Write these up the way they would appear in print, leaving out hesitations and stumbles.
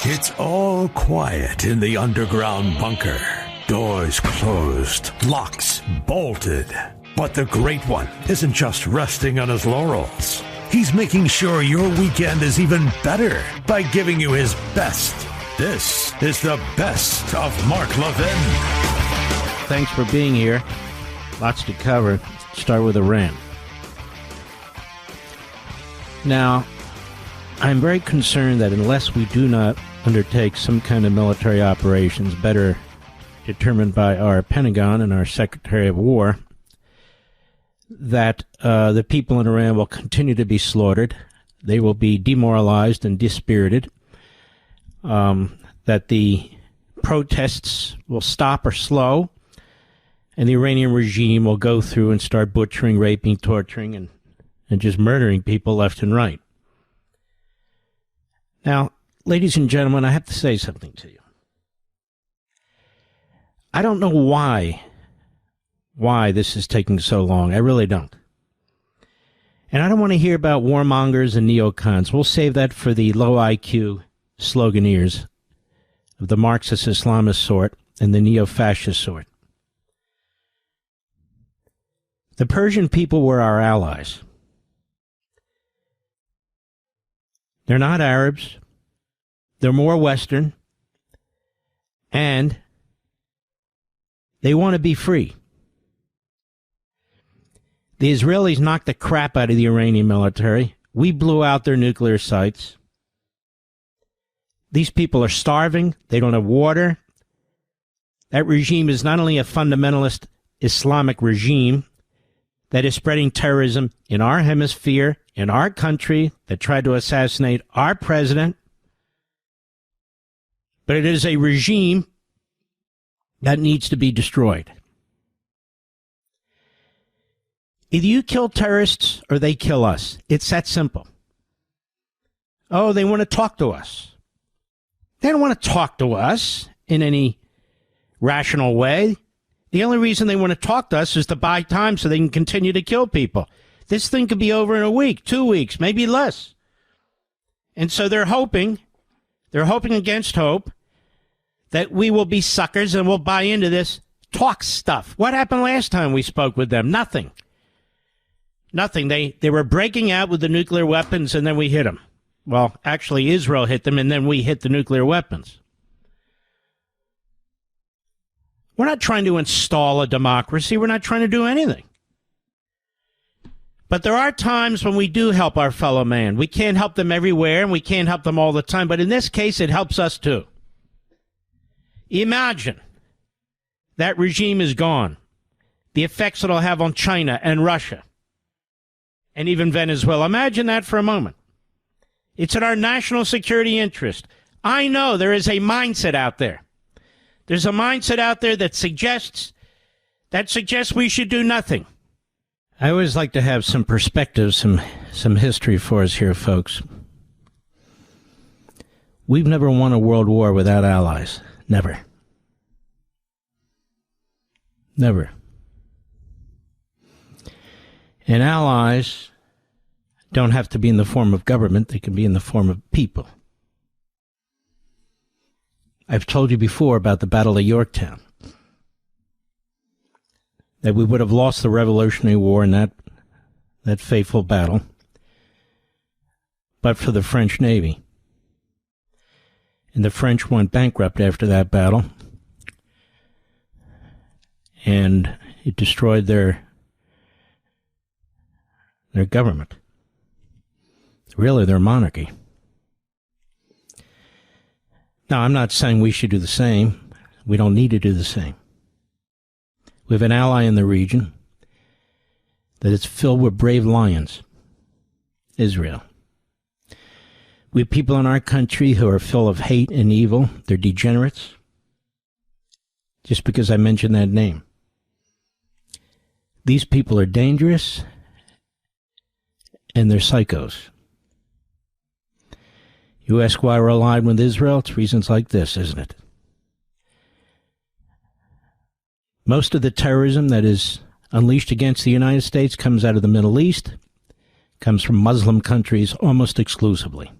It's all quiet in the underground bunker. Doors closed, locks bolted. But the Great One isn't just resting on his laurels. He's making sure your weekend is even better by giving you his best. This is the best of Mark Levin. Thanks for being here. Lots to cover. Start with Iran. Now, I'm very concerned that unless we do not undertake some kind of military operations better determined by our Pentagon and our Secretary of War, that the people in Iran will continue to be slaughtered. They will be demoralized and dispirited. That the protests will stop or slow, and the Iranian regime will go through and start butchering, raping, torturing, and just murdering people left and right. Now, ladies and gentlemen, I have to say something to you. I don't know why this is taking so long. I really don't. And I don't want to hear about warmongers and neocons. We'll save that for the low IQ sloganeers of the Marxist-Islamist sort and the neo-fascist sort. The Persian people were our allies. They're not Arabs. They're more Western. And they want to be free. The Israelis knocked the crap out of the Iranian military. We blew out their nuclear sites. These people are starving. They don't have water. That regime is not only a fundamentalist Islamic regime that is spreading terrorism in our hemisphere, in our country, that tried to assassinate our president, but it is a regime that needs to be destroyed. Either you kill terrorists or they kill us. It's that simple. Oh, they want to talk to us. They don't want to talk to us in any rational way. The only reason they want to talk to us is to buy time so they can continue to kill people. This thing could be over in a week, 2 weeks, maybe less. And so they're hoping against hope, that we will be suckers and we'll buy into this talk stuff. What happened last time we spoke with them? Nothing. They were breaking out with the nuclear weapons, and then we hit them. Well, actually, Israel hit them, and then we hit the nuclear weapons. We're not trying to install a democracy. We're not trying to do anything. But there are times when we do help our fellow man. We can't help them everywhere, and we can't help them all the time. But in this case, it helps us too. Imagine that regime is gone. The effects it'll have on China and Russia and even Venezuela. Imagine that for a moment. It's in our national security interest. I know there is a mindset out there. There's a mindset out there that suggests we should do nothing. I always like to have some perspective, some history for us here, folks. We've never won a world war without allies. Never. Never. And allies don't have to be in the form of government. They can be in the form of people. I've told you before about the Battle of Yorktown, that we would have lost the Revolutionary War in that fateful battle, but for the French Navy. And the French went bankrupt after that battle, and it destroyed their government, really their monarchy. Now, I'm not saying we should do the same. We don't need to do the same. We have an ally in the region that is filled with brave lions, Israel. We have people in our country who are full of hate and evil. They're degenerates, just because I mentioned that name. These people are dangerous, and they're psychos. You ask why we're allied with Israel? It's reasons like this, isn't it? Most of the terrorism that is unleashed against the United States comes out of the Middle East, comes from Muslim countries almost exclusively.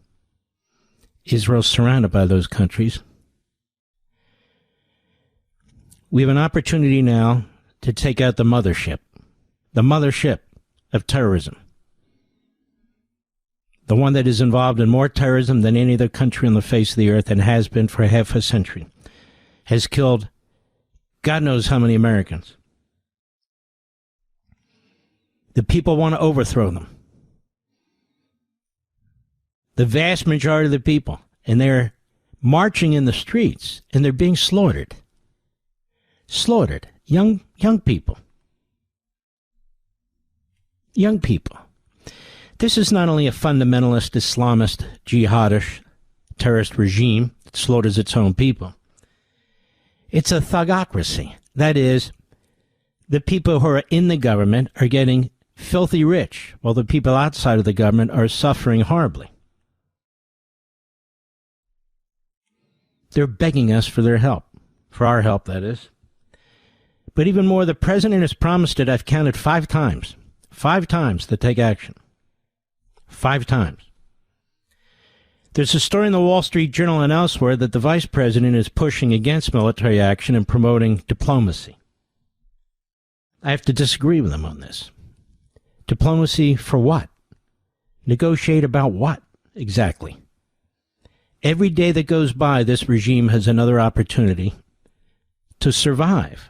Israel's surrounded by those countries. We have an opportunity now to take out the mothership of terrorism. The one that is involved in more terrorism than any other country on the face of the earth and has been for half a century. Has killed God knows how many Americans. The people want to overthrow them. The vast majority of the people. And they're marching in the streets and they're being slaughtered. Slaughtered. Young people. Young people. This is not only a fundamentalist, Islamist, jihadist, terrorist regime that slaughters its own people. It's a thugocracy. That is, the people who are in the government are getting filthy rich, while the people outside of the government are suffering horribly. They're begging us for their help. For our help, that is. But even more, the president has promised it, I've counted 5 times. 5 times to take action. 5 times. There's a story in the Wall Street Journal and elsewhere that the vice president is pushing against military action and promoting diplomacy. I have to disagree with him on this. Diplomacy for what? Negotiate about what exactly? Every day that goes by, this regime has another opportunity to survive.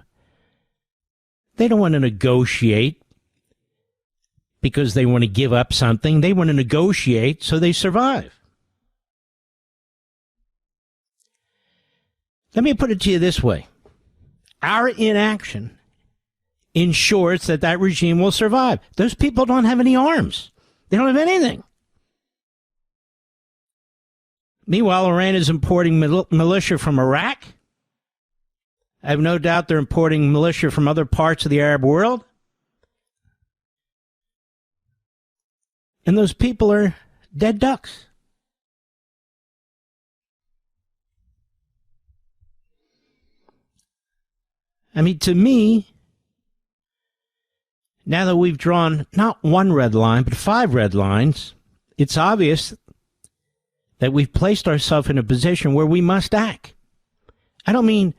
They don't want to negotiate because they want to give up something. They want to negotiate so they survive. Let me put it to you this way. Our inaction ensures that that regime will survive. Those people don't have any arms. They don't have anything. Meanwhile, Iran is importing militia from Iraq. I have no doubt they're importing militia from other parts of the Arab world. And those people are dead ducks. I mean, to me, now that we've drawn not one red line, but 5 red lines, it's obvious that we've placed ourselves in a position where we must act. I don't mean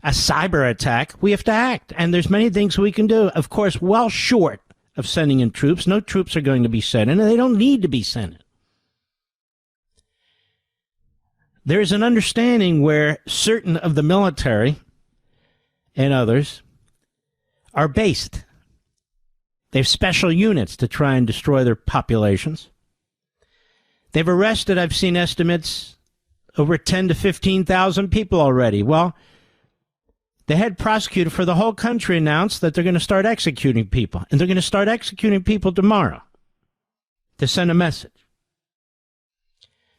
a cyber attack. We have to act. And there's many things we can do. Of course, well short of sending in troops. No troops are going to be sent in, and they don't need to be sent in. There's an understanding where certain of the military and others are based. They have special units to try and destroy their populations. They've arrested, I've seen estimates, over 10 to 15,000 people already. Well, the head prosecutor for the whole country announced that they're going to start executing people. And they're going to start executing people tomorrow to send a message.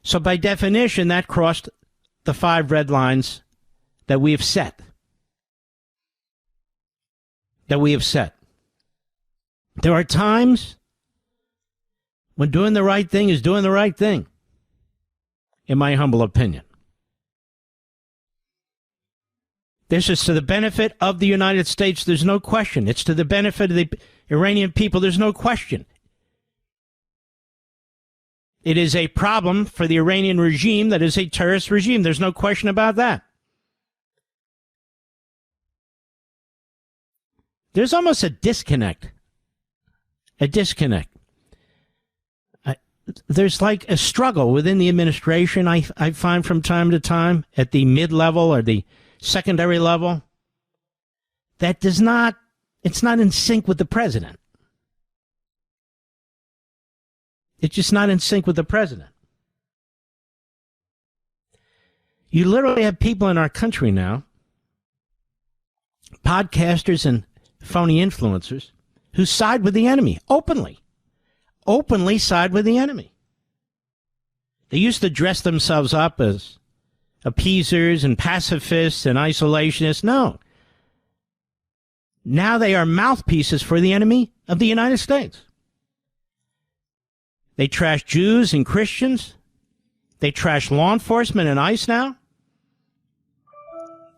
So by definition, that crossed the 5 red lines that we have set. There are times when doing the right thing is doing the right thing, in my humble opinion. This is to the benefit of the United States, there's no question. It's to the benefit of the Iranian people, there's no question. It is a problem for the Iranian regime that is a terrorist regime. There's no question about that. There's almost a disconnect. There's like a struggle within the administration, I find from time to time, at the mid-level or the secondary level, that it's not in sync with the president. It's just not in sync with the president. You literally have people in our country now, podcasters and phony influencers, who side with the enemy openly side with the enemy. They used to dress themselves up as appeasers and pacifists and isolationists. No. Now they are mouthpieces for the enemy of the United States. They trash Jews and Christians. They trash law enforcement and ICE now.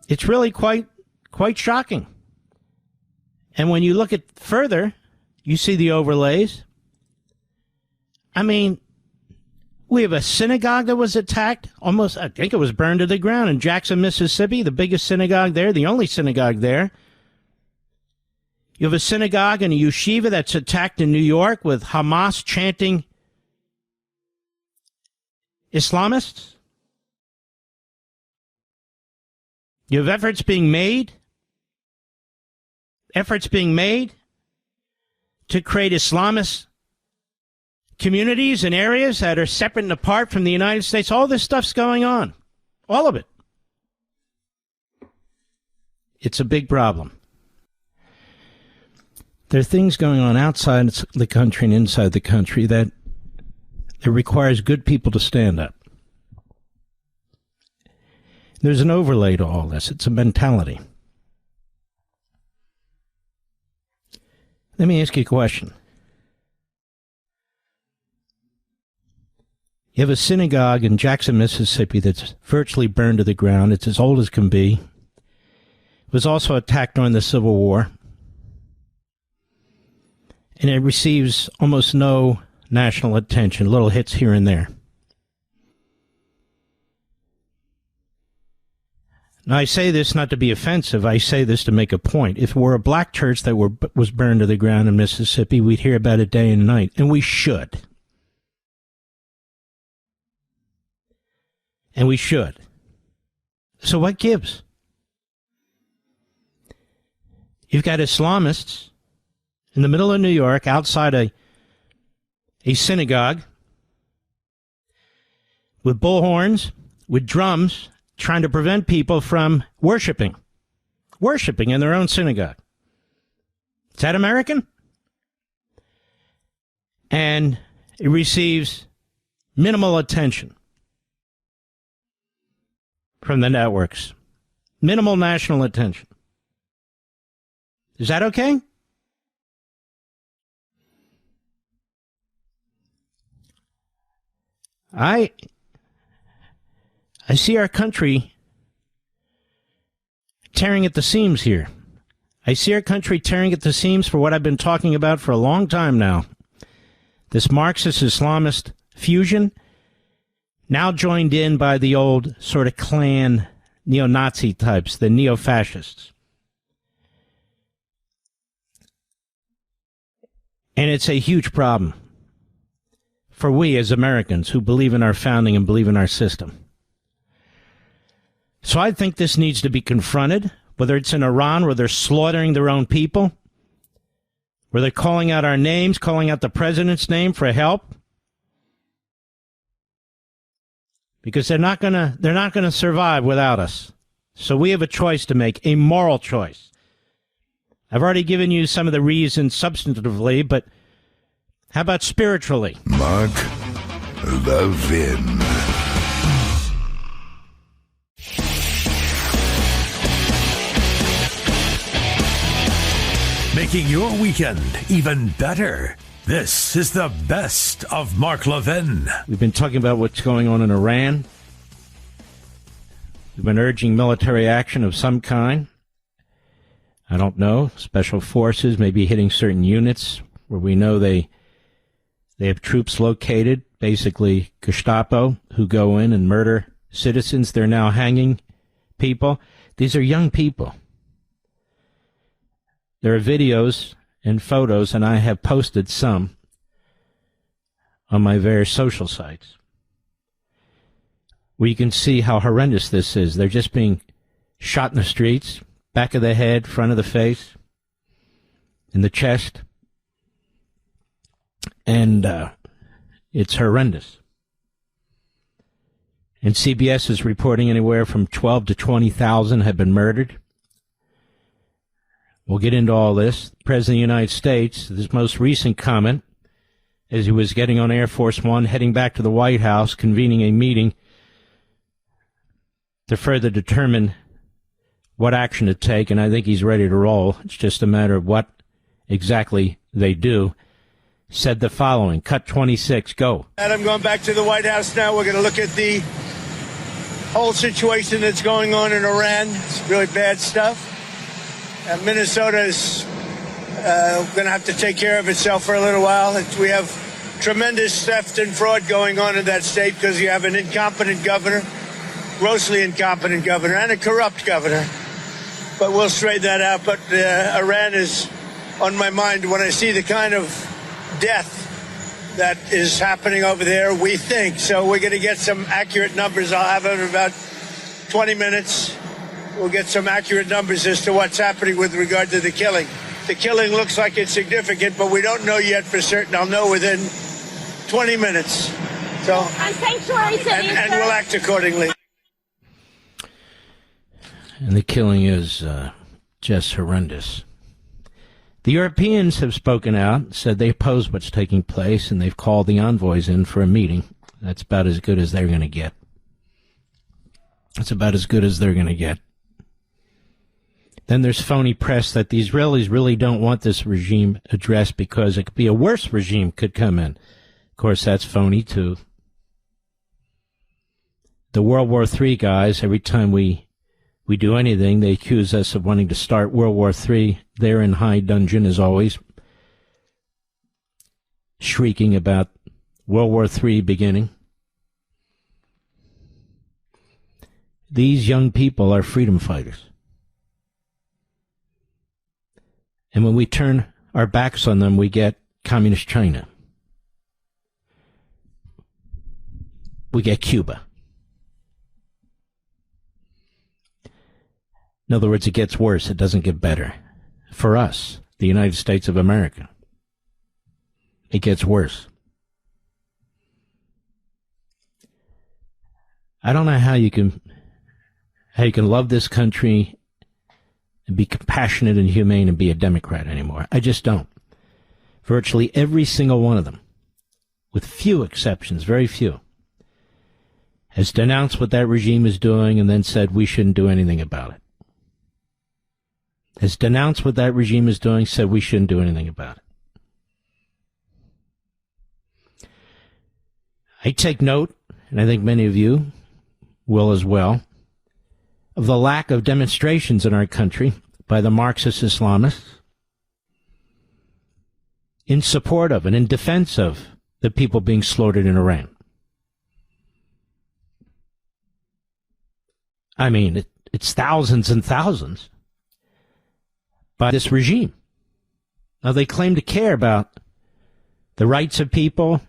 It's really quite shocking. And when you look at further, you see the overlays. I mean, We have a synagogue that was attacked. Almost, I think it was burned to the ground in Jackson, Mississippi, the biggest synagogue there, the only synagogue there. You have a synagogue and a yeshiva that's attacked in New York with Hamas chanting Islamists. You have efforts being made to create Islamist communities and areas that are separate and apart from the United States. All this stuff's going on. All of it. It's a big problem. There are things going on outside the country and inside the country that it requires good people to stand up. There's an overlay to all this. It's a mentality. Let me ask you a question. You have a synagogue in Jackson, Mississippi that's virtually burned to the ground. It's as old as can be. It was also attacked during the Civil War. And it receives almost no national attention, little hits here and there. Now, I say this not to be offensive. I say this to make a point. If it were a black church that was burned to the ground in Mississippi, we'd hear about it day and night, and we should. And we should. So what gives? You've got Islamists in the middle of New York, outside a synagogue, with bullhorns, with drums, trying to prevent people from worshiping in their own synagogue. Is that American? And it receives minimal attention from the networks. Minimal national attention. Is that okay? I see our country tearing at the seams here. I see our country tearing at the seams for what I've been talking about for a long time now. This Marxist-Islamist fusion, now joined in by the old sort of Klan neo-Nazi types, the neo-fascists. And it's a huge problem for we as Americans who believe in our founding and believe in our system. So I think this needs to be confronted, whether it's in Iran where they're slaughtering their own people, where they're calling out our names, calling out the president's name for help, because they're not gonna survive without us. So we have a choice to make, a moral choice. I've already given you some of the reasons substantively, but how about spiritually? Mark Levin. Making your weekend even better. This is the best of Mark Levin. We've been talking about what's going on in Iran. We've been urging military action of some kind. I don't know, special forces maybe hitting certain units where we know they have troops located, basically Gestapo, who go in and murder citizens. They're now hanging people. These are young people. There are videos and photos, and I have posted some on my various social sites, where you can see how horrendous this is. They're just being shot in the streets, back of the head, front of the face, in the chest. And it's horrendous. And CBS is reporting anywhere from 12 to 20,000 have been murdered. We'll get into all this. The President of the United States, this most recent comment, as he was getting on Air Force One, heading back to the White House, convening a meeting to further determine what action to take, and I think he's ready to roll. It's just a matter of what exactly they do. Said the following, cut 26, go. And I'm going back to the White House now. We're going to look at the whole situation that's going on in Iran. It's really bad stuff. Minnesota is going to have to take care of itself for a little while. We have tremendous theft and fraud going on in that state because you have an incompetent governor, grossly incompetent governor, and a corrupt governor. But we'll straighten that out. But Iran is on my mind when I see the kind of death that is happening over there, we think. So we're going to get some accurate numbers. I'll have it in about 20 minutes. We'll get some accurate numbers as to what's happening with regard to the killing. The killing looks like it's significant, but we don't know yet for certain. I'll know within 20 minutes. So, on sanctuary cities, and we'll act accordingly. And the killing is just horrendous. The Europeans have spoken out, said they oppose what's taking place, and they've called the envoys in for a meeting. That's about as good as they're going to get. That's about as good as they're going to get. Then there's phony press that the Israelis really don't want this regime addressed because it could be a worse regime could come in. Of course, that's phony, too. The World War III guys, every time we do anything, they accuse us of wanting to start World War III. They're in high dungeon, as always, shrieking about World War III beginning. These young people are freedom fighters. And when we turn our backs on them, we get communist China. We get Cuba. In other words, it gets worse. It doesn't get better. For us, the United States of America, it gets worse. I don't know how you can love this country and be compassionate and humane and be a Democrat anymore. I just don't. Virtually every single one of them, with few exceptions, very few, has denounced what that regime is doing and then said we shouldn't do anything about it. Has denounced what that regime is doing, said we shouldn't do anything about it. I take note, and I think many of you will as well, of the lack of demonstrations in our country by the Marxist-Islamists in support of and in defense of the people being slaughtered in Iran. I mean, it's thousands and thousands by this regime. Now, they claim to care about the rights of people,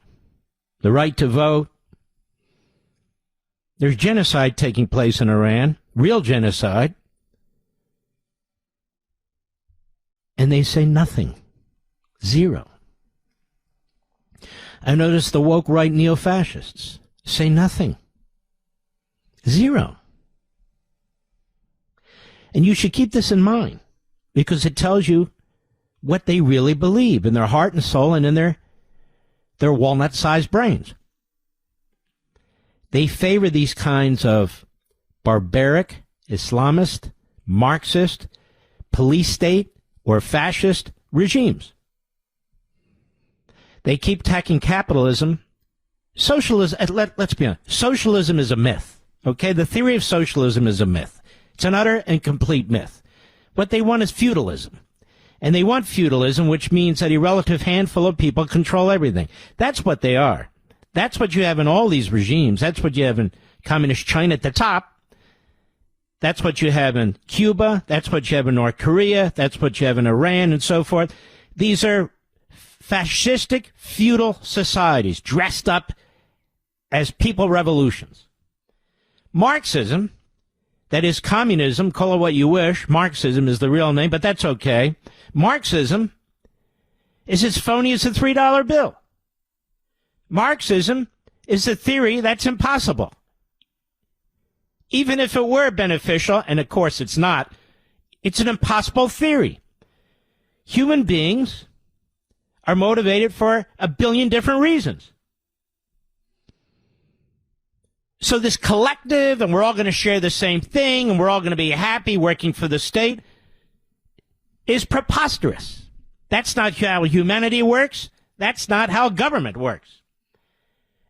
the right to vote. There's genocide taking place in Iran, real genocide. And they say nothing. Zero. I noticed the woke right neo-fascists say nothing. Zero. And you should keep this in mind, because it tells you what they really believe in their heart and soul and in their walnut-sized brains. They favor these kinds of barbaric, Islamist, Marxist, police state, or fascist regimes. They keep attacking capitalism. Socialism, let's be honest, socialism is a myth. Okay, the theory of socialism is a myth. It's an utter and complete myth. What they want is feudalism. And they want feudalism, which means that a relative handful of people control everything. That's what they are. That's what you have in all these regimes. That's what you have in communist China at the top. That's what you have in Cuba. That's what you have in North Korea. That's what you have in Iran and so forth. These are fascistic, feudal societies dressed up as people revolutions. Marxism, that is communism, call it what you wish. Marxism is the real name, but that's okay. Marxism is as phony as a $3 bill. Marxism is a theory that's impossible. Even if it were beneficial, and of course it's not, it's an impossible theory. Human beings are motivated for a billion different reasons. So this collective, and we're all going to share the same thing, and we're all going to be happy working for the state, is preposterous. That's not how humanity works. That's not how government works.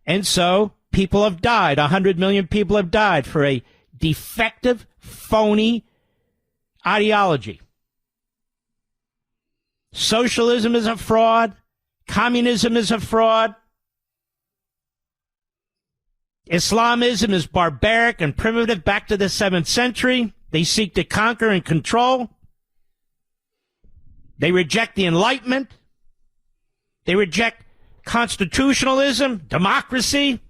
And so people have died. 100 million people have died for a defective, phony ideology. Socialism is a fraud. Communism is a fraud. Islamism is barbaric and primitive back to the 7th century. They seek to conquer and control. They reject the Enlightenment. They reject constitutionalism, democracy.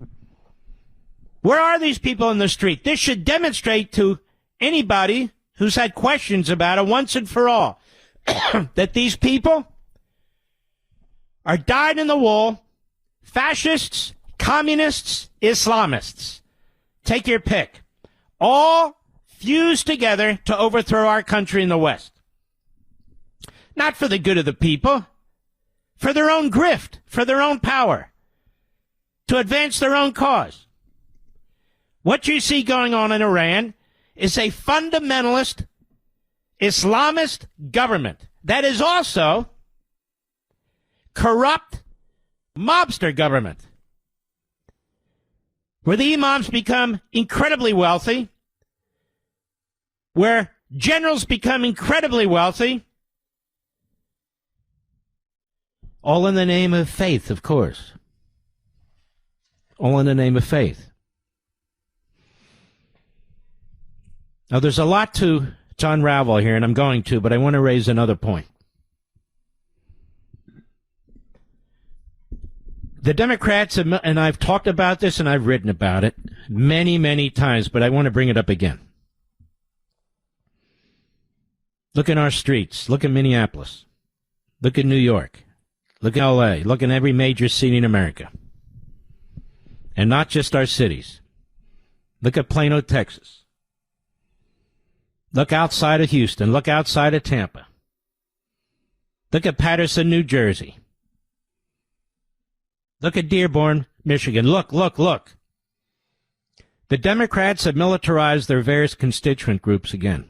Where are these people in the street? This should demonstrate to anybody who's had questions about it once and for all that these people are dyed-in-the-wool fascists, communists, Islamists. Take your pick. All fused together to overthrow our country in the West. Not for the good of the people, for their own grift, for their own power, to advance their own cause. What you see going on in Iran is a fundamentalist Islamist government that is also corrupt mobster government, where the imams become incredibly wealthy, where generals become incredibly wealthy, all in the name of faith, of course. All in the name of faith. Now, there's a lot to unravel here, and I'm going to, but I want to raise another point. The Democrats, and I've talked about this and I've written about it many, many times, but I want to bring it up again. Look in our streets. Look at Minneapolis. Look at New York. Look at L.A. Look in every major city in America. And not just our cities. Look at Plano, Texas. Look outside of Houston. Look outside of Tampa. Look at Patterson, New Jersey. Look at Dearborn, Michigan. Look. The Democrats have militarized their various constituent groups again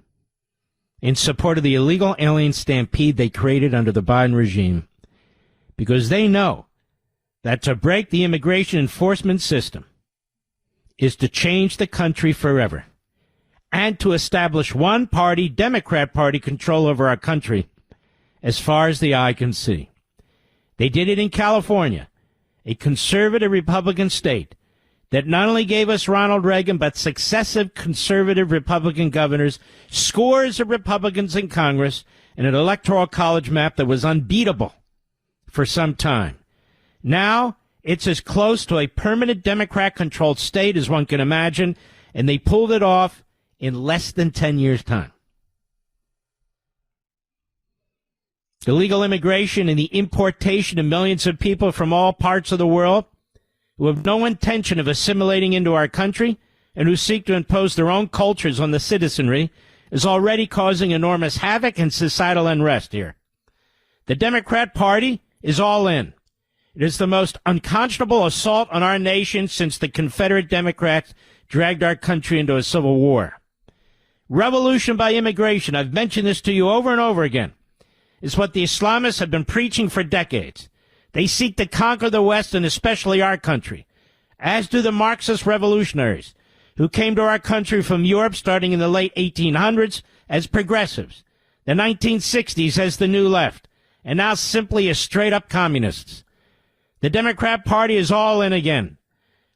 in support of the illegal alien stampede they created under the Biden regime, because they know that to break the immigration enforcement system is to change the country forever and to establish one-party, Democrat Party control over our country as far as the eye can see. They did it in California, a conservative Republican state that not only gave us Ronald Reagan, but successive conservative Republican governors, scores of Republicans in Congress, and an electoral college map that was unbeatable for some time. Now, it's as close to a permanent Democrat-controlled state as one can imagine, and they pulled it off in less than 10 years' time. Illegal immigration and the importation of millions of people from all parts of the world who have no intention of assimilating into our country and who seek to impose their own cultures on the citizenry is already causing enormous havoc and societal unrest here. The Democrat Party is all in. It is the most unconscionable assault on our nation since the Confederate Democrats dragged our country into a civil war. Revolution by immigration, I've mentioned this to you over and over again, is what the Islamists have been preaching for decades. They seek to conquer the West and especially our country, as do the Marxist revolutionaries, who came to our country from Europe starting in the late 1800s as progressives, the 1960s as the New Left, and now simply as straight-up communists. The Democrat Party is all in again.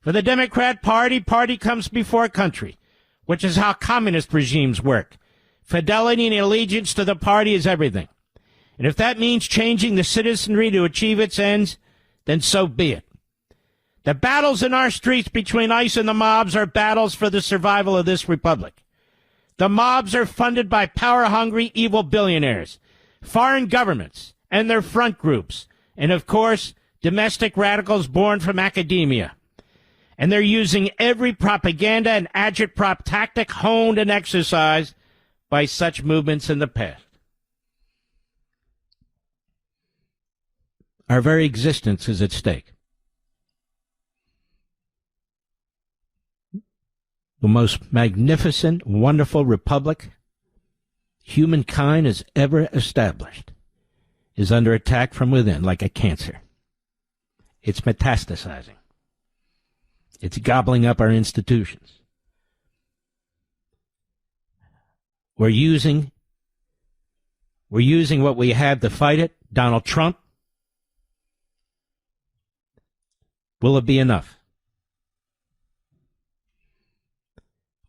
For the Democrat Party, party comes before country, which is how communist regimes work. Fidelity and allegiance to the party is everything. And if that means changing the citizenry to achieve its ends, then so be it. The battles in our streets between ICE and the mobs are battles for the survival of this republic. The mobs are funded by power-hungry, evil billionaires, foreign governments, and their front groups, and, of course, domestic radicals born from academia. And they're using every propaganda and agitprop tactic honed and exercised by such movements in the past. Our very existence is at stake. The most magnificent, wonderful republic humankind has ever established is under attack from within like a cancer. It's metastasizing. It's gobbling up our institutions. We're using what we have to fight it. Donald Trump. Will it be enough?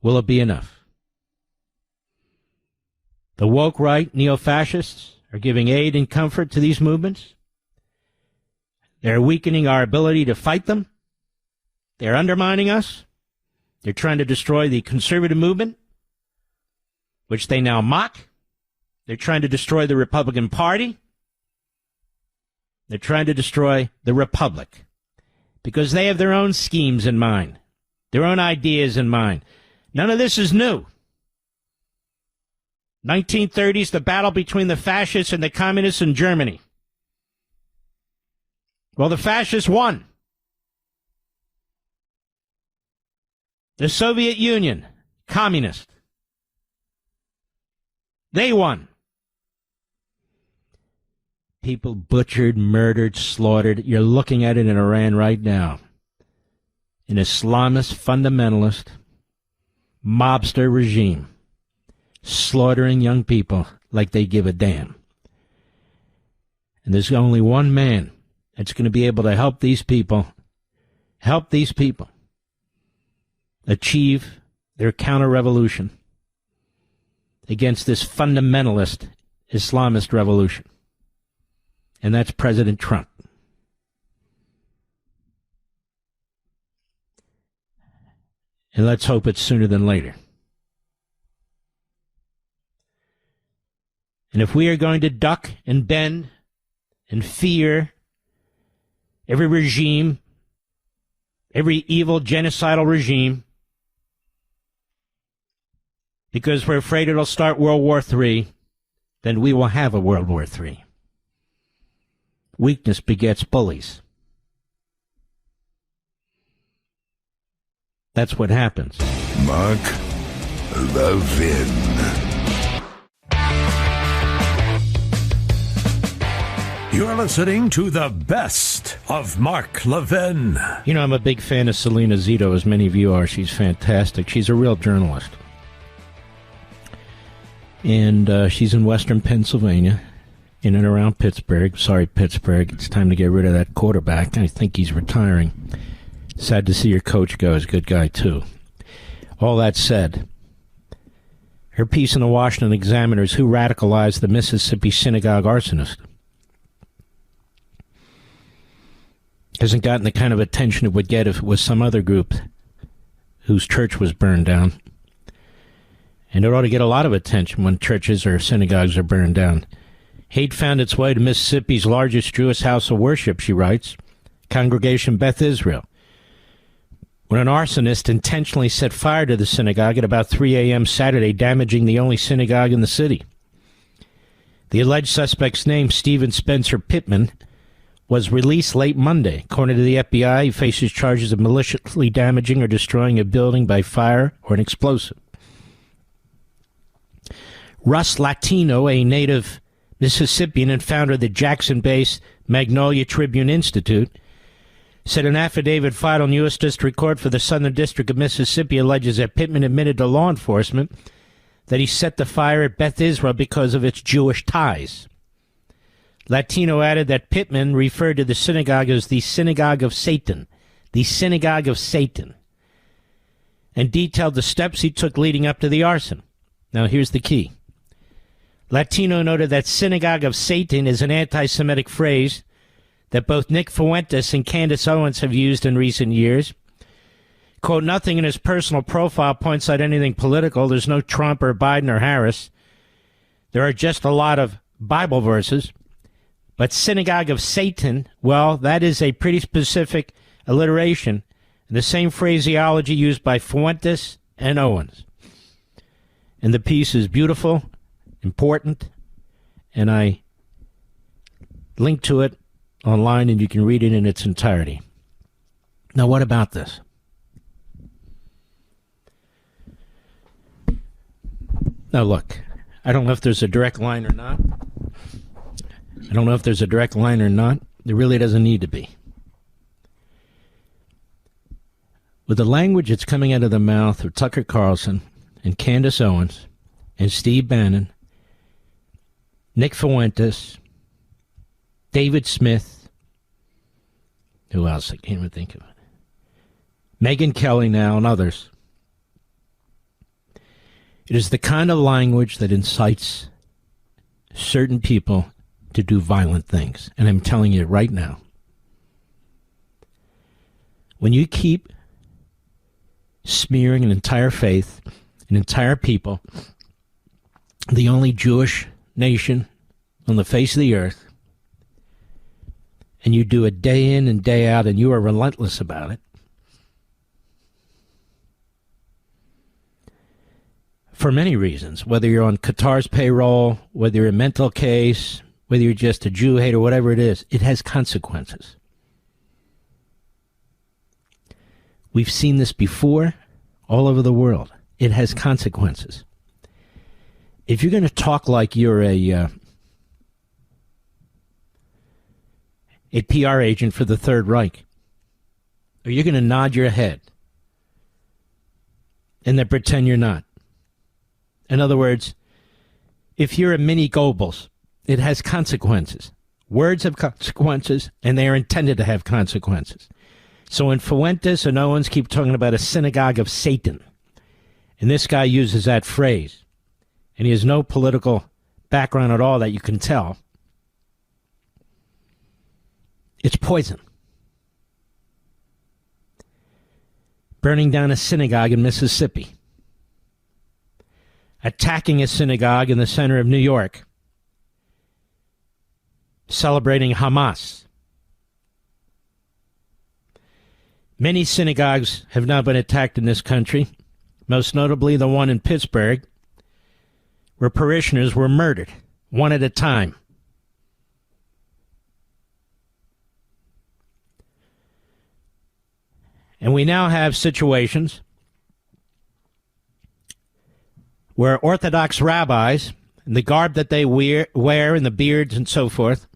Will it be enough? The woke right, neo-fascists, are giving aid and comfort to these movements. They're weakening our ability to fight them. They're undermining us. They're trying to destroy the conservative movement, which they now mock. They're trying to destroy the Republican Party. They're trying to destroy the Republic because they have their own schemes in mind, their own ideas in mind. None of this is new. 1930s, the battle between the fascists and the communists in Germany. Well, the fascists won. The Soviet Union, communist. They won. People butchered, murdered, slaughtered. You're looking at it in Iran right now. An Islamist, fundamentalist, mobster regime slaughtering young people like they give a damn. And there's only one man that's going to be able to help these people achieve their counter-revolution against this fundamentalist Islamist revolution. And that's President Trump. And let's hope it's sooner than later. And if we are going to duck and bend and fear every regime, every evil genocidal regime, because we're afraid it'll start World War III, then we will have a World War III. Weakness begets bullies. That's what happens. Mark Levin. You're listening to the best of Mark Levin. You know, I'm a big fan of Selena Zito, as many of you are. She's fantastic. She's a real journalist. And she's in western Pennsylvania, in and around Pittsburgh. Sorry, Pittsburgh. It's time to get rid of that quarterback. I think he's retiring. Sad to see your coach go. He's a good guy, too. All that said, her piece in the Washington Examiner is Who Radicalized the Mississippi Synagogue Arsonist. Hasn't gotten the kind of attention it would get if it was some other group whose church was burned down. And it ought to get a lot of attention when churches or synagogues are burned down. Hate found its way to Mississippi's largest Jewish house of worship, she writes, Congregation Beth Israel, when an arsonist intentionally set fire to the synagogue at about 3 a.m. Saturday, damaging the only synagogue in the city. The alleged suspect's name, Stephen Spencer Pittman, was released late Monday. According to the FBI, he faces charges of maliciously damaging or destroying a building by fire or an explosive. Russ Latino, a native Mississippian and founder of the Jackson-based Magnolia Tribune Institute, said an affidavit filed on U.S. District Court for the Southern District of Mississippi alleges that Pittman admitted to law enforcement that he set the fire at Beth Israel because of its Jewish ties. Latino added that Pittman referred to the synagogue as the Synagogue of Satan, and detailed the steps he took leading up to the arson. Now, here's the key. Latino noted that Synagogue of Satan is an anti-Semitic phrase that both Nick Fuentes and Candace Owens have used in recent years. Quote, nothing in his personal profile points out anything political. There's no Trump or Biden or Harris. There are just a lot of Bible verses. But Synagogue of Satan, well, that is a pretty specific alliteration, and the same phraseology used by Fuentes and Owens. And the piece is beautiful, important, and I link to it online, and you can read it in its entirety. Now, what about this? Now, look, I don't know if there's a direct line or not. There really doesn't need to be. With the language that's coming out of the mouth of Tucker Carlson and Candace Owens and Steve Bannon, Nick Fuentes, David Smith, who else? I can't even think of it. Megyn Kelly now and others. It is the kind of language that incites certain people to do violent things. And I'm telling you right now, when you keep smearing an entire faith, an entire people, the only Jewish nation on the face of the earth, and you do it day in and day out, and you are relentless about it, for many reasons, whether you're on Qatar's payroll, whether you're a mental case, whether you're just a Jew hater, whatever it is, it has consequences. We've seen this before all over the world. It has consequences. If you're going to talk like you're a PR agent for the Third Reich, or you're going to nod your head and then pretend you're not. In other words, if you're a mini Goebbels, it has consequences. Words have consequences, and they are intended to have consequences. So when Fuentes and Owens keep talking about a synagogue of Satan, and this guy uses that phrase, and he has no political background at all that you can tell, it's poison. Burning down a synagogue in Mississippi. Attacking a synagogue in the center of New York. Celebrating Hamas. Many synagogues have now been attacked in this country, most notably the one in Pittsburgh, where parishioners were murdered, one at a time. And we now have situations where Orthodox rabbis, and the garb that they wear and the beards and so forth,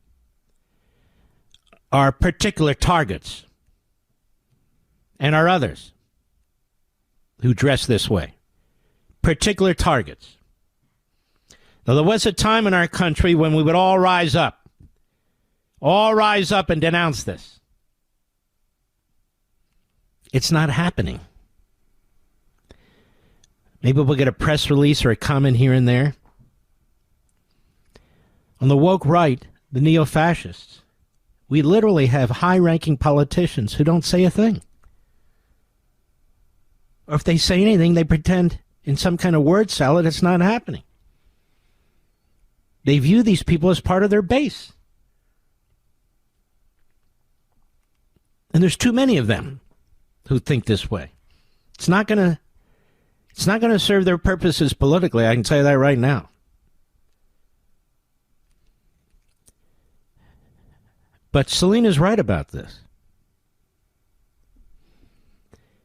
are particular targets, and are others who dress this way. Particular targets. Now, there was a time in our country when we would all rise up and denounce this. It's not happening. Maybe we'll get a press release or a comment here and there. On the woke right, the neo-fascists, we literally have high-ranking politicians who don't say a thing. Or if they say anything, they pretend in some kind of word salad it's not happening. They view these people as part of their base. And there's too many of them who think this way. It's not going to serve their purposes politically, I can tell you that right now. But Selena's right about this.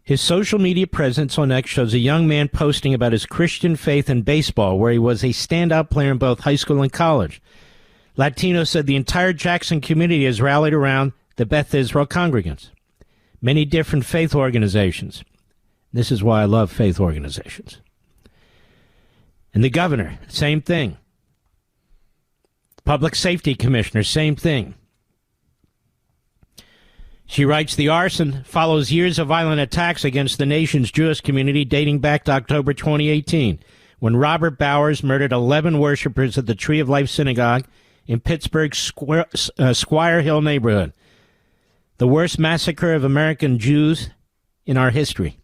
His social media presence on X shows a young man posting about his Christian faith in baseball, where he was a standout player in both high school and college. Latino said the entire Jackson community has rallied around the Beth Israel congregants. Many different faith organizations. This is why I love faith organizations. And the governor, same thing. Public safety commissioner, same thing. She writes, the arson follows years of violent attacks against the nation's Jewish community dating back to October 2018, when Robert Bowers murdered 11 worshipers at the Tree of Life Synagogue in Pittsburgh's Squire Hill neighborhood. The worst massacre of American Jews in our history.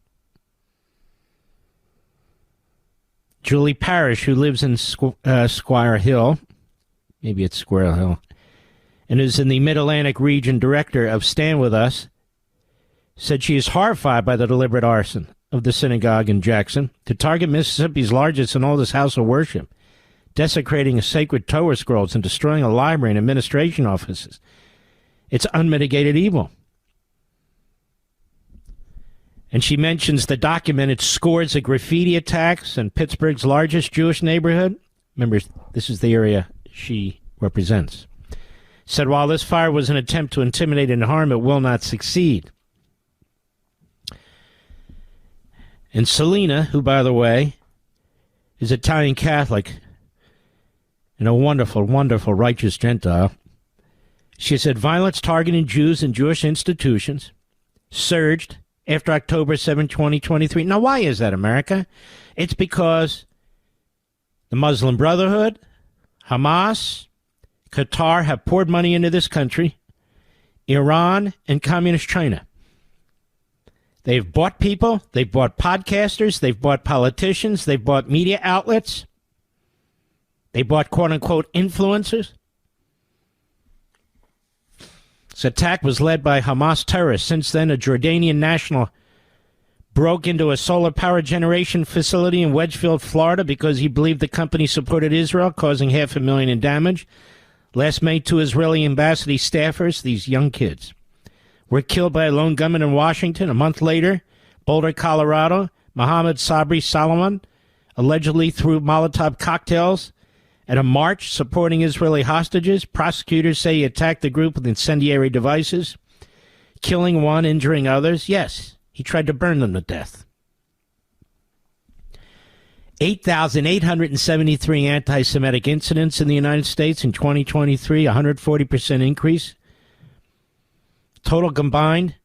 Julie Parrish, who lives in Squire Hill, maybe it's Squirrel Hill, and is in the Mid-Atlantic region director of Stand With Us, said she is horrified by the deliberate arson of the synagogue in Jackson to target Mississippi's largest and oldest house of worship, desecrating sacred Torah scrolls and destroying a library and administration offices. It's unmitigated evil. And she mentions the documented scores of graffiti attacks in Pittsburgh's largest Jewish neighborhood. Remember, this is the area she represents. Said while this fire was an attempt to intimidate and harm, it will not succeed. And Selena, who, by the way, is Italian Catholic and a wonderful, wonderful righteous Gentile, she said violence targeting Jews and Jewish institutions surged after October 7, 2023. Now, why is that, America? It's because The Muslim Brotherhood, Hamas, Qatar have poured money into this country, Iran, and Communist China. They've bought people, they've bought podcasters, they've bought politicians, they've bought media outlets, they bought quote-unquote influencers. This attack was led by Hamas terrorists. Since then, a Jordanian national broke into a solar power generation facility in Wedgefield, Florida, because he believed the company supported Israel, causing $500,000 in damage. Last May, 2 Israeli embassy staffers, these young kids, were killed by a lone gunman in Washington. A month later, Boulder, Colorado, Mohammed Sabri Salman allegedly threw Molotov cocktails at a march supporting Israeli hostages. Prosecutors say he attacked the group with incendiary devices, killing one, injuring others. Yes, he tried to burn them to death. 8,873 anti-Semitic incidents in the United States in 2023, 140% increase. Total combined,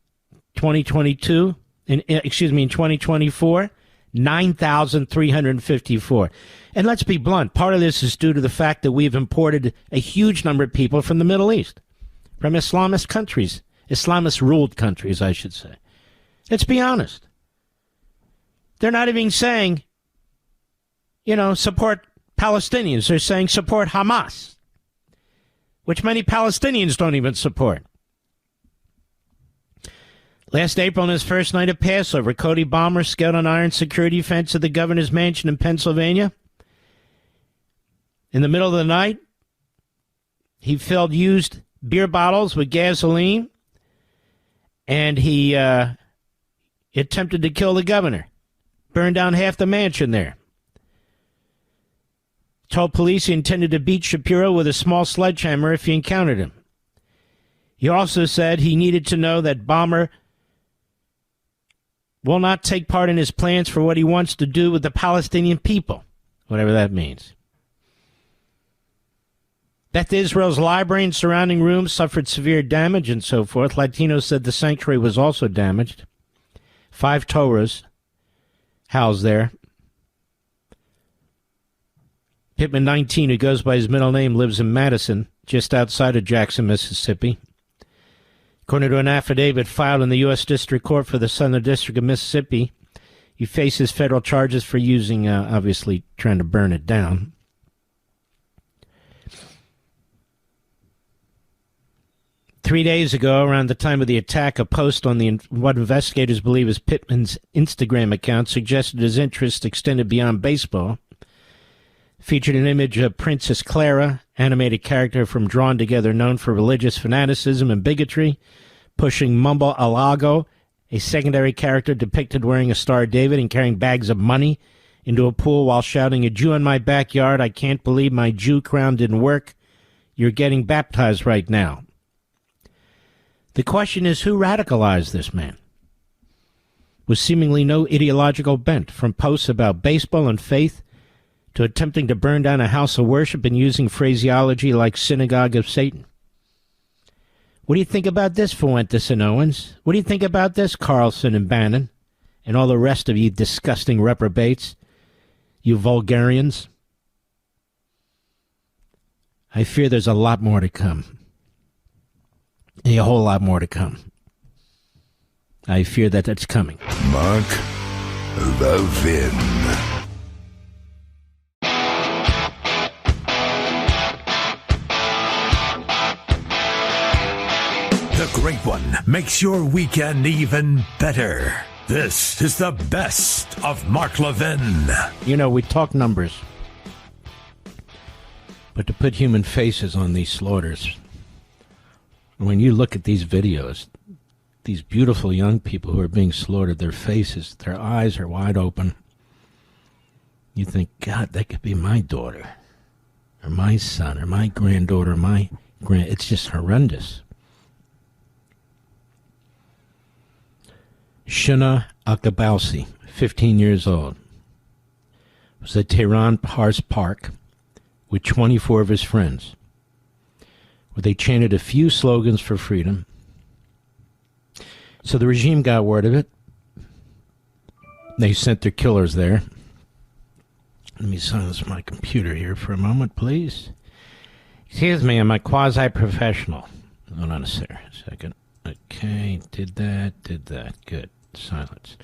in 2024, 9,354. And let's be blunt, part of this is due to the fact that we've imported a huge number of people from the Middle East, from Islamist countries, Islamist-ruled countries, I should say. Let's be honest. They're not even saying, support Palestinians. They're saying support Hamas, which many Palestinians don't even support. Last April, on his first night of Passover, Cody Balmer scaled an iron security fence at the governor's mansion in Pennsylvania. In the middle of the night, he filled used beer bottles with gasoline, and he attempted to kill the governor, burned down half the mansion there. Told police he intended to beat Shapiro with a small sledgehammer if he encountered him. He also said he needed to know that Balmer will not take part in his plans for what he wants to do with the Palestinian people, whatever that means. That Israel's library and surrounding rooms suffered severe damage and so forth. Latinos said the sanctuary was also damaged. 5 Torahs housed there. Pittman, 19, who goes by his middle name, lives in Madison, just outside of Jackson, Mississippi. According to an affidavit filed in the U.S. District Court for the Southern District of Mississippi, he faces federal charges for using, obviously, trying to burn it down. Three days ago, around the time of the attack, a post on what investigators believe is Pittman's Instagram account suggested his interest extended beyond baseball. Featured an image of Princess Clara, animated character from Drawn Together known for religious fanaticism and bigotry, pushing Mumbo Alago, a secondary character depicted wearing a Star of David and carrying bags of money into a pool while shouting, "A Jew in my backyard, I can't believe my Jew crown didn't work. You're getting baptized right now." The question is, who radicalized this man? With seemingly no ideological bent, from posts about baseball and faith to attempting to burn down a house of worship and using phraseology like synagogue of Satan. What do you think about this, Fuentes and Owens? What do you think about this, Carlson and Bannon, and all the rest of you disgusting reprobates, you vulgarians? I fear there's a lot more to come. A whole lot more to come. I fear that it's coming. Mark Levin. The Great One makes your weekend even better. This is the best of Mark Levin. We talk numbers. But to put human faces on these slaughters, when you look at these videos, these beautiful young people who are being slaughtered, their faces, their eyes are wide open. You think, God, that could be my daughter, or my son, or my granddaughter, it's just horrendous. Shina Akabausi, 15 years old, was at Tehran Pars Park with 24 of his friends, where they chanted a few slogans for freedom. So the regime got word of it. They sent their killers there. Let me silence my computer here for a moment, please. Excuse me, I'm a quasi-professional. Hold on a second. Okay, did that. Good. Silence.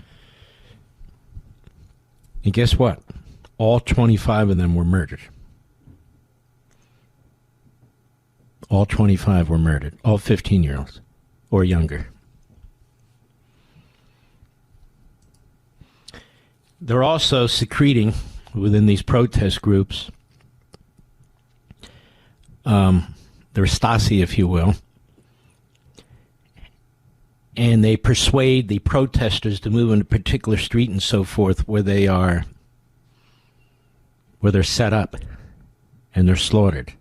And guess what? All 25 of them were murdered. All 25 were murdered. All 15-year-olds or younger. They're also secreting within these protest groups, their Stasi, if you will, and they persuade the protesters to move in a particular street and so forth where they're set up and they're slaughtered.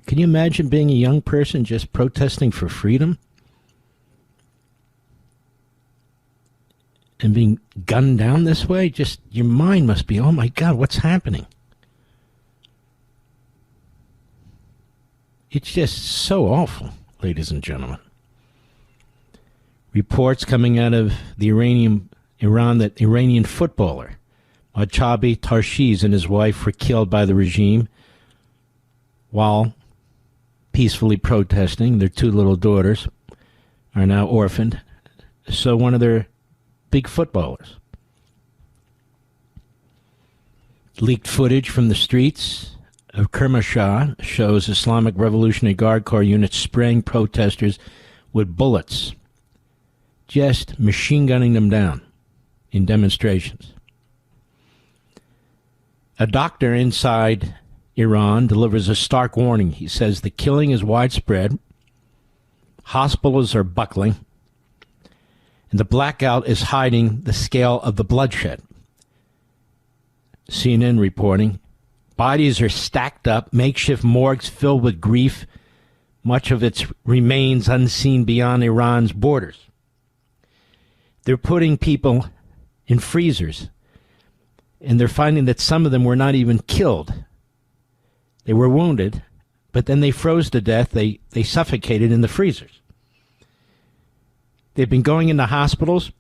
Can you imagine being a young person just protesting for freedom and being gunned down this way? Just your mind must be, oh my God, what's happening? It's just so awful, ladies and gentlemen. Reports coming out of Iran that Iranian footballer Mojtabi Tarshiz and his wife were killed by the regime while peacefully protesting. Their two little daughters are now orphaned. So one of their big footballers. Leaked footage from the streets of Kermanshah shows Islamic Revolutionary Guard Corps units spraying protesters with bullets, just machine gunning them down in demonstrations. A doctor inside Iran delivers a stark warning. He says the killing is widespread, hospitals are buckling, and the blackout is hiding the scale of the bloodshed. CNN reporting, bodies are stacked up, makeshift morgues filled with grief, much of its remains unseen beyond Iran's borders. They're putting people in freezers, and they're finding that some of them were not even killed. They were wounded, but then they froze to death. They suffocated in the freezers. They've been going into hospitals,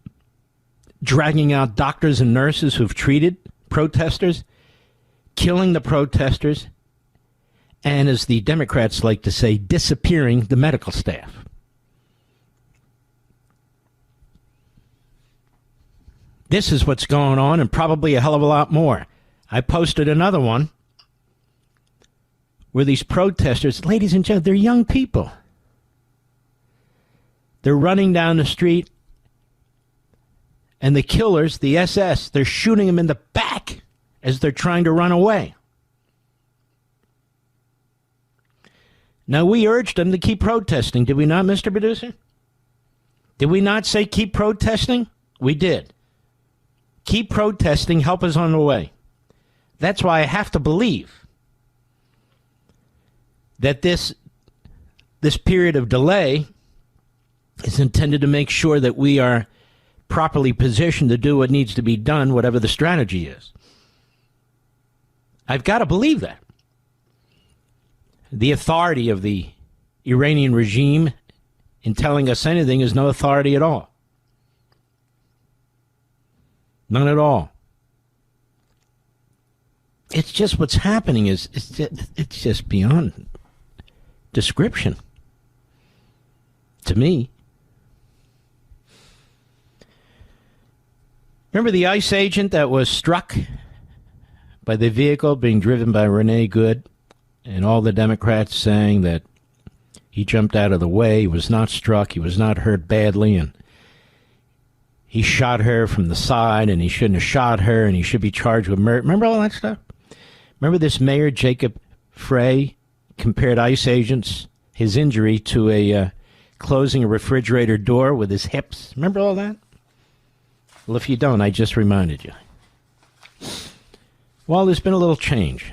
dragging out doctors and nurses who've treated protesters, killing the protesters, and, as the Democrats like to say, disappearing the medical staff. This is what's going on, and probably a hell of a lot more. I posted another one where these protesters, ladies and gentlemen, they're young people. They're running down the street, and the killers, the SS, they're shooting them in the back as they're trying to run away. Now, we urged them to keep protesting, did we not, Mr. Producer? Did we not say keep protesting? We did. Keep protesting, help us on the way. That's why I have to believe that this period of delay is intended to make sure that we are properly positioned to do what needs to be done, whatever the strategy is. I've got to believe that. The authority of the Iranian regime in telling us anything is no authority at all. None at all. It's just what's happening it's just beyond description to me. Remember the ICE agent that was struck by the vehicle being driven by Renee Good, and all the Democrats saying that he jumped out of the way, he was not struck, he was not hurt badly, and he shot her from the side, and he shouldn't have shot her, and he should be charged with murder. Remember all that stuff? Remember this mayor, Jacob Frey, compared ICE agents, his injury, to a closing a refrigerator door with his hips? Remember all that? Well, if you don't, I just reminded you. Well, there's been a little change.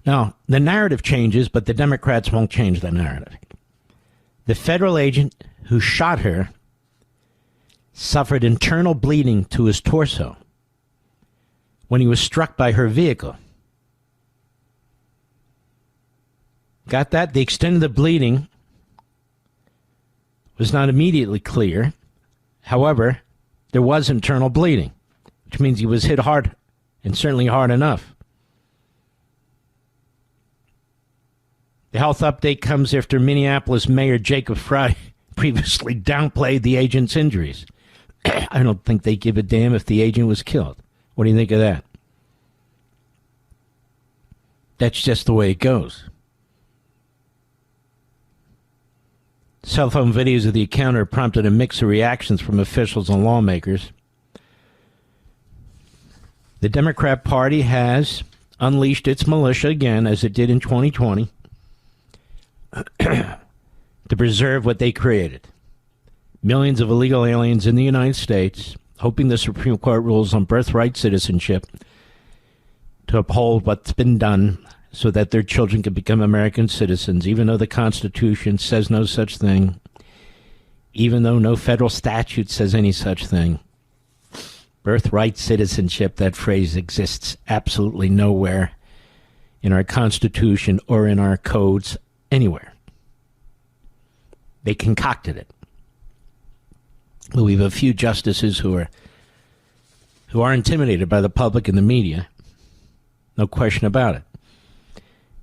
Now, the narrative changes, but the Democrats won't change the narrative. The federal agent who shot her suffered internal bleeding to his torso when he was struck by her vehicle. Got that? The extent of the bleeding was not immediately clear. However, there was internal bleeding. which means he was hit hard, and certainly hard enough. The health update comes after Minneapolis Mayor Jacob Frey previously downplayed the agent's injuries. I don't think they give a damn if the agent was killed. What do you think of that? That's just the way it goes. Cell phone videos of the encounter prompted a mix of reactions from officials and lawmakers. The Democrat Party has unleashed its militia again, as it did in 2020, to preserve what they created. Millions of illegal aliens in the United States, hoping the Supreme Court rules on birthright citizenship to uphold what's been done so that their children can become American citizens, even though the Constitution says no such thing, even though no federal statute says any such thing. Birthright citizenship, that phrase exists absolutely nowhere in our Constitution or in our codes anywhere. They concocted it. But we have a few justices who are intimidated by the public and the media. No question about it.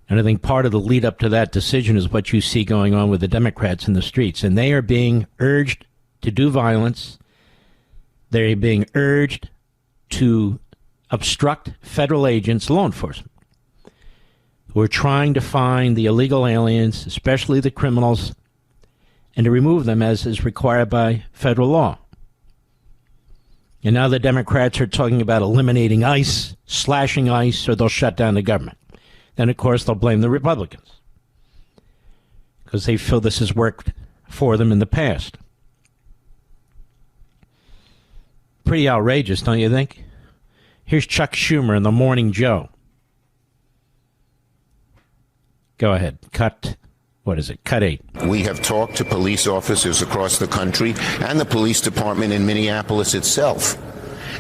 And I think part of the lead up to that decision is what you see going on with the Democrats in the streets. And they are being urged to do violence. They're being urged to obstruct federal agents, law enforcement, who are trying to find the illegal aliens, especially the criminals, and to remove them as is required by federal law. And now the Democrats are talking about eliminating ICE, slashing ICE, or they'll shut down the government. Then, of course, they'll blame the Republicans because they feel this has worked for them in the past. Pretty outrageous, don't you think? Here's Chuck Schumer in the Morning Joe. Go ahead. Cut 8. We have talked to police officers across the country and the police department in Minneapolis itself.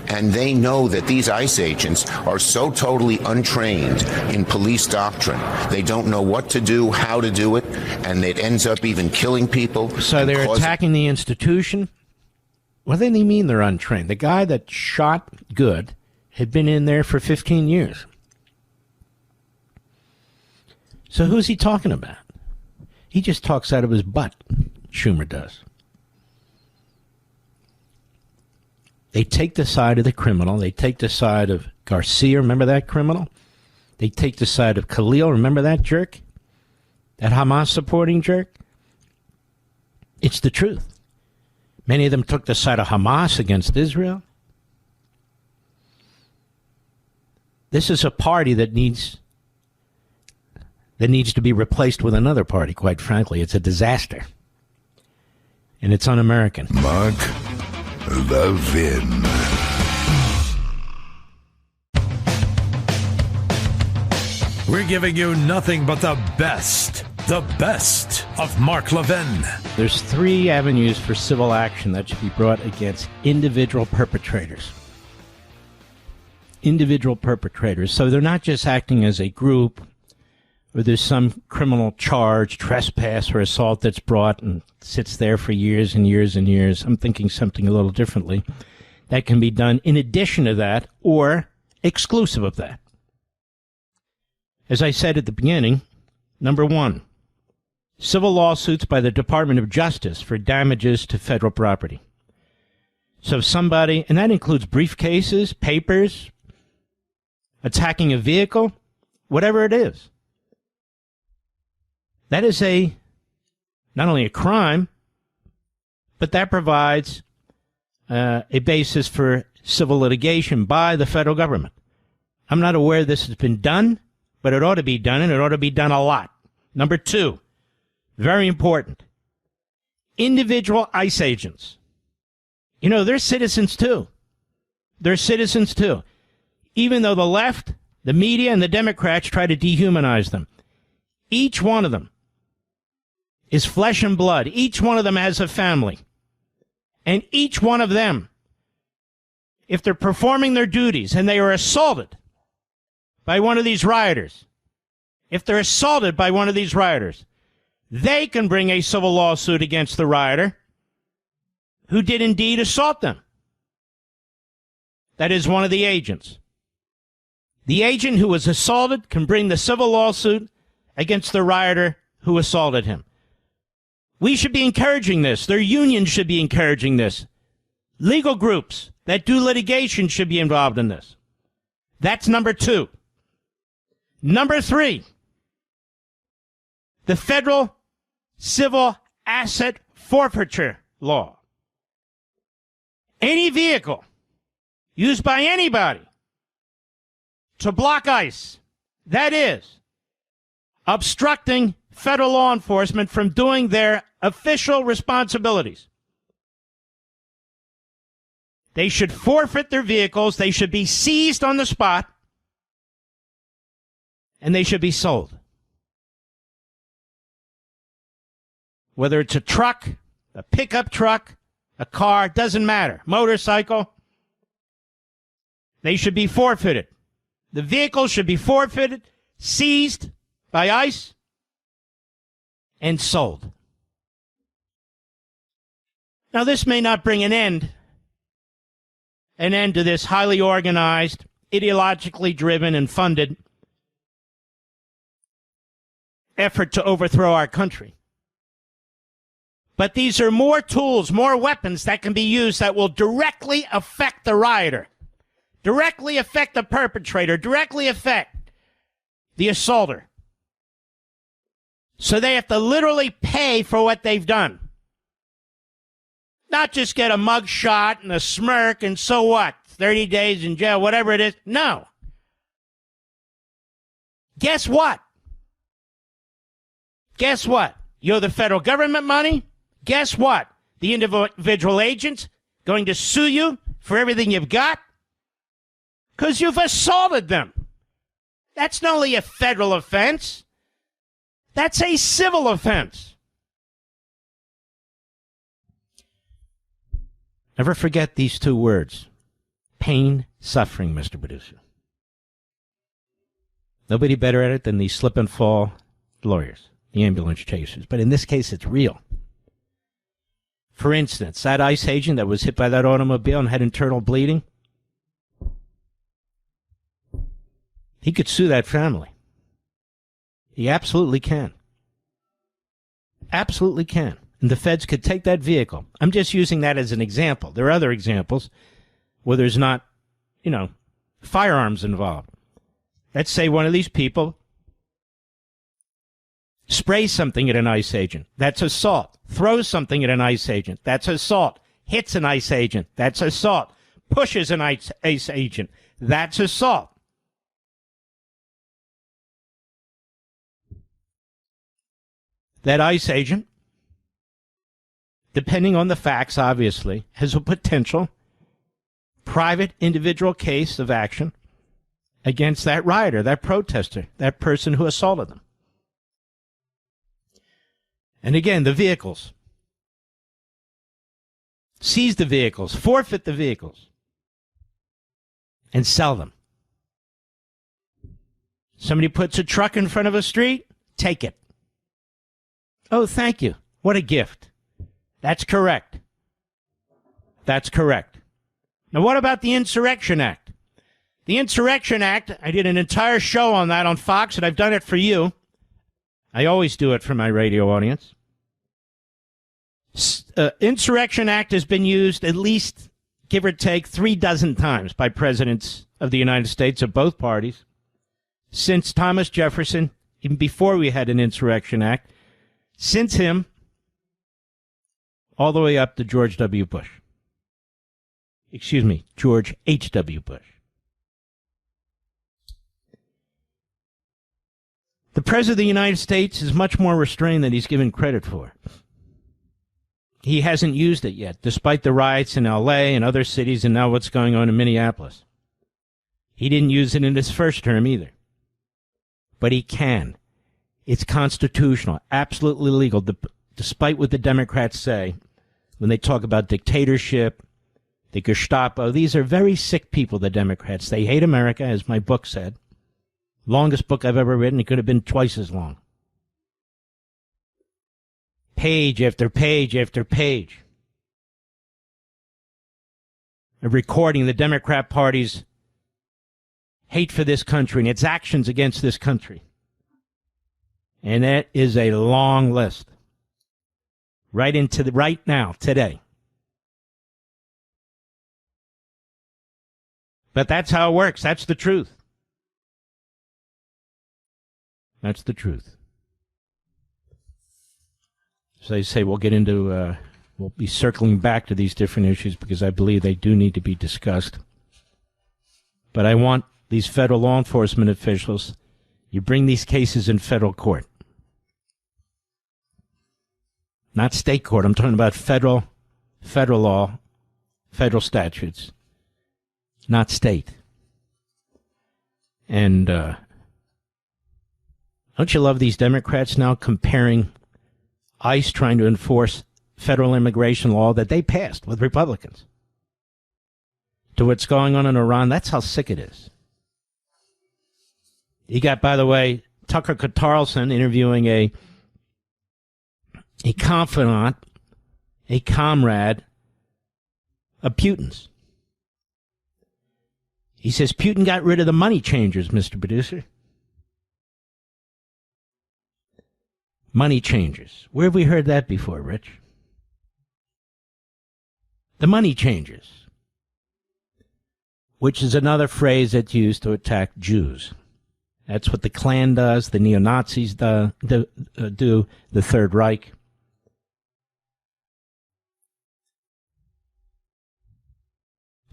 And they know that these ICE agents are so totally untrained in police doctrine. They don't know what to do, how to do it, and it ends up even killing people. So they're attacking the institution? What do they mean they're untrained? The guy that shot Good had been in there for 15 years. So who's he talking about? He just talks out of his butt, Schumer does. They take the side of the criminal. They take the side of Garcia, remember that criminal? They take the side of Khalil, remember that jerk? That Hamas-supporting jerk? It's the truth. Many of them took the side of Hamas against Israel. This is a party that needs to be replaced with another party, quite frankly. It's a disaster. And it's un-American. Mark Levin. We're giving you nothing but the best of Mark Levin. There's 3 avenues for civil action that should be brought against individual perpetrators. Individual perpetrators. So they're not just acting as a group, or there's some criminal charge, trespass or assault that's brought and sits there for years and years and years. I'm thinking something a little differently. That can be done in addition to that or exclusive of that. As I said at the beginning, number 1, civil lawsuits by the Department of Justice for damages to federal property. So if somebody, and that includes briefcases, papers, attacking a vehicle, whatever it is. That is not only a crime, but that provides a basis for civil litigation by the federal government. I'm not aware this has been done, but it ought to be done, and it ought to be done a lot. Number 2, very important, individual ICE agents. You know, they're citizens too. They're citizens too. Even though the left, the media, and the Democrats try to dehumanize them. Each one of them is flesh and blood. Each one of them has a family. And each one of them, if they're performing their duties and they are assaulted by one of these rioters, they can bring a civil lawsuit against the rioter who did indeed assault them. that is one of the agents. The agent who was assaulted can bring the civil lawsuit against the rioter who assaulted him. We should be encouraging this. Their unions should be encouraging this. Legal groups that do litigation should be involved in this. That's number 2. Number 3, the federal civil asset forfeiture law. Any vehicle used by anybody to block ICE, that is, obstructing federal law enforcement from doing their official responsibilities. They should forfeit their vehicles, they should be seized on the spot, and they should be sold. Whether it's a truck, a pickup truck, a car, doesn't matter, motorcycle, they should be forfeited. The vehicle should be forfeited, seized by ICE, and sold. Now, this may not bring an end to this highly organized, ideologically driven, and funded effort to overthrow our country. But these are more tools, more weapons that can be used that will directly affect the rioter, directly affect the perpetrator, directly affect the assaulter. So they have to literally pay for what they've done. Not just get a mug shot and a smirk and so what, 30 days in jail, whatever it is. No. Guess what? Guess what? You owe the federal government money. Guess what? The individual agent's going to sue you for everything you've got because you've assaulted them. That's not only a federal offense, that's a civil offense. Never forget these 2 words. Pain, suffering, Mr. Producer. Nobody better at it than these slip and fall lawyers, the ambulance chasers. But in this case, it's real. For instance, that ICE agent that was hit by that automobile and had internal bleeding, he could sue that family. He absolutely can. Absolutely can. And the feds could take that vehicle. I'm just using that as an example. There are other examples where there's not, firearms involved. Let's say one of these people sprays something at an ICE agent. That's assault. Throws something at an ICE agent. That's assault. Hits an ICE agent. That's assault. Pushes an ICE agent. That's assault. That ICE agent, depending on the facts, obviously, has a potential private individual case of action against that rioter, that protester, that person who assaulted them. And again, the vehicles. Seize the vehicles, forfeit the vehicles, and sell them. Somebody puts a truck in front of a street, take it. Oh, thank you. What a gift. That's correct. That's correct. Now, what about the Insurrection Act? The Insurrection Act, I did an entire show on that on Fox, and I've done it for you. I always do it for my radio audience. Insurrection Act has been used at least, give or take, 36 times by presidents of the United States of both parties since Thomas Jefferson, even before we had an Insurrection Act, since him, all the way up to George W. Bush. Excuse me, George H.W. Bush. The President of the United States is much more restrained than he's given credit for. He hasn't used it yet, despite the riots in L.A. and other cities and now what's going on in Minneapolis. He didn't use it in his first term either. But he can. It's constitutional, absolutely legal, despite what the Democrats say when they talk about dictatorship, the Gestapo. These are very sick people, the Democrats. They hate America, as my book said. Longest book I've ever written. It could have been twice as long. Page after page after page. of recording the Democrat Party's hate for this country and its actions against this country. And that is a long list. Right now, today. But that's how it works. That's the truth. That's the truth. So I say we'll get into, we'll be circling back to these different issues because I believe they do need to be discussed. But I want these federal law enforcement officials, you bring these cases in federal court. Not state court. I'm talking about federal law, federal statutes, not state. And don't you love these Democrats now comparing ICE trying to enforce federal immigration law that they passed with Republicans to what's going on in Iran? That's how sick it is. You got, by the way, Tucker Carlson interviewing a confidant, a comrade of Putin's. He says Putin got rid of the money changers, Mr. Producer. Money changers. Where have we heard that before, Rich? The money changers, which is another phrase that's used to attack Jews. That's what the Klan does, the neo-Nazis do, the Third Reich.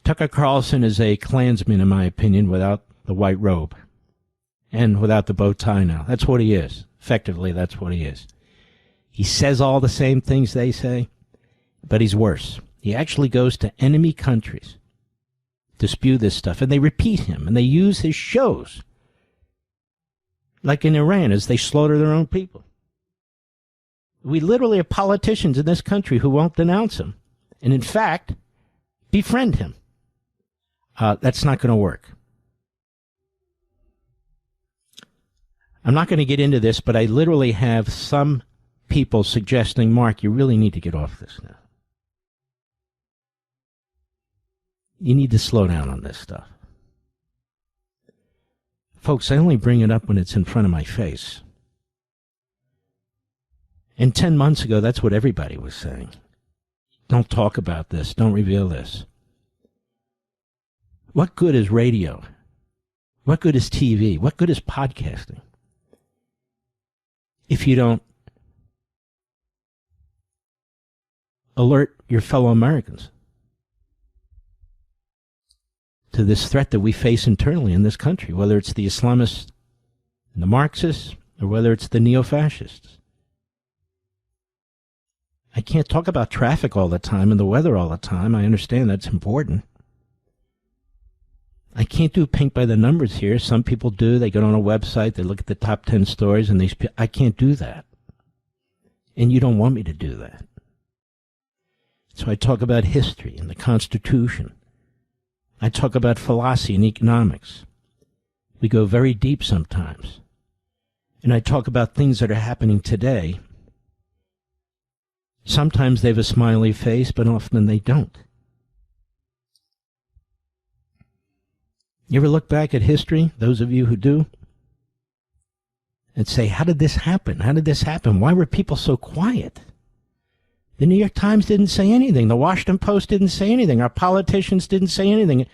Tucker Carlson is a Klansman, in my opinion, without the white robe and without the bow tie now. That's what he is. Effectively, that's what he is. He says all the same things they say, but he's worse. He actually goes to enemy countries to spew this stuff, and they repeat him, and they use his shows, like in Iran, as they slaughter their own people. We literally have politicians in this country who won't denounce him, and in fact, befriend him. That's not going to work. I'm not going to get into this, but I literally have some people suggesting, Mark, you really need to get off this now. You need to slow down on this stuff. Folks, I only bring it up when it's in front of my face. And 10 months ago, that's what everybody was saying. Don't talk about this. Don't reveal this. What good is radio? What good is TV? What good is podcasting? If you don't alert your fellow Americans to this threat that we face internally in this country, whether it's the Islamists and the Marxists or whether it's the neo-fascists. I can't talk about traffic all the time and the weather all the time. I understand that's important. I can't do paint by the numbers here. Some people do. They go on a website, they look at the top 10 stories, and I can't do that. And you don't want me to do that. So I talk about history and the Constitution. I talk about philosophy and economics. We go very deep sometimes. And I talk about things that are happening today. Sometimes they have a smiley face, but often they don't. You ever look back at history, those of you who do, and say, how did this happen? How did this happen? Why were people so quiet? The New York Times didn't say anything. The Washington Post didn't say anything. Our politicians didn't say anything.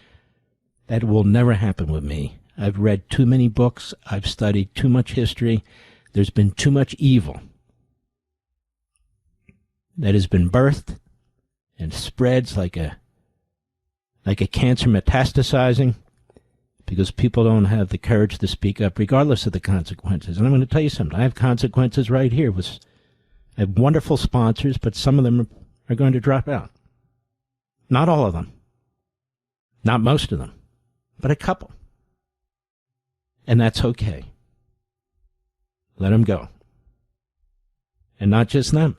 That will never happen with me. I've read too many books. I've studied too much history. There's been too much evil that has been birthed and spreads like a cancer metastasizing, because people don't have the courage to speak up regardless of the consequences. And I'm going to tell you something. I have consequences right here. I have wonderful sponsors, but some of them are going to drop out. Not all of them. Not most of them. But a couple. And that's okay. Let them go. And not just them.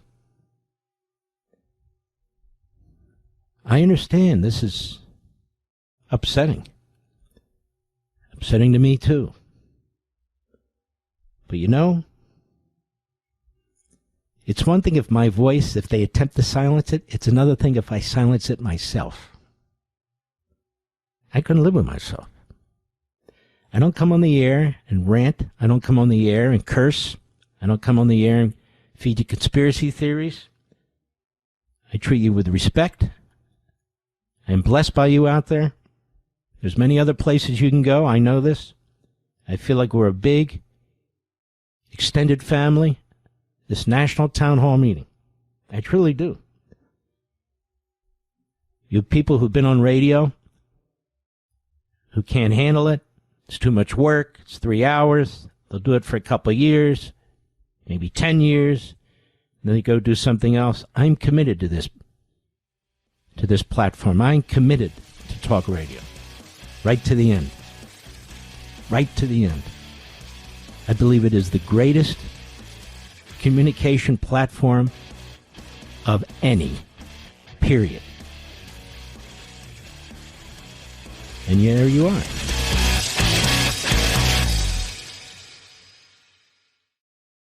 I understand this is upsetting. Upsetting to me, too. But you know, it's one thing if my voice, if they attempt to silence it, it's another thing if I silence it myself. I couldn't live with myself. I don't come on the air and rant. I don't come on the air and curse. I don't come on the air and feed you conspiracy theories. I treat you with respect. I'm blessed by you out there. There's many other places you can go. I know this. I feel like we're a big, extended family. This national town hall meeting. I truly do. You people who've been on radio, who can't handle it, it's too much work, it's 3 hours, they'll do it for a couple of years, maybe 10 years, then they go do something else. I'm committed to this platform. I'm committed to talk radio. Right to the end. Right to the end. I believe it is the greatest communication platform of any, period. And there you are.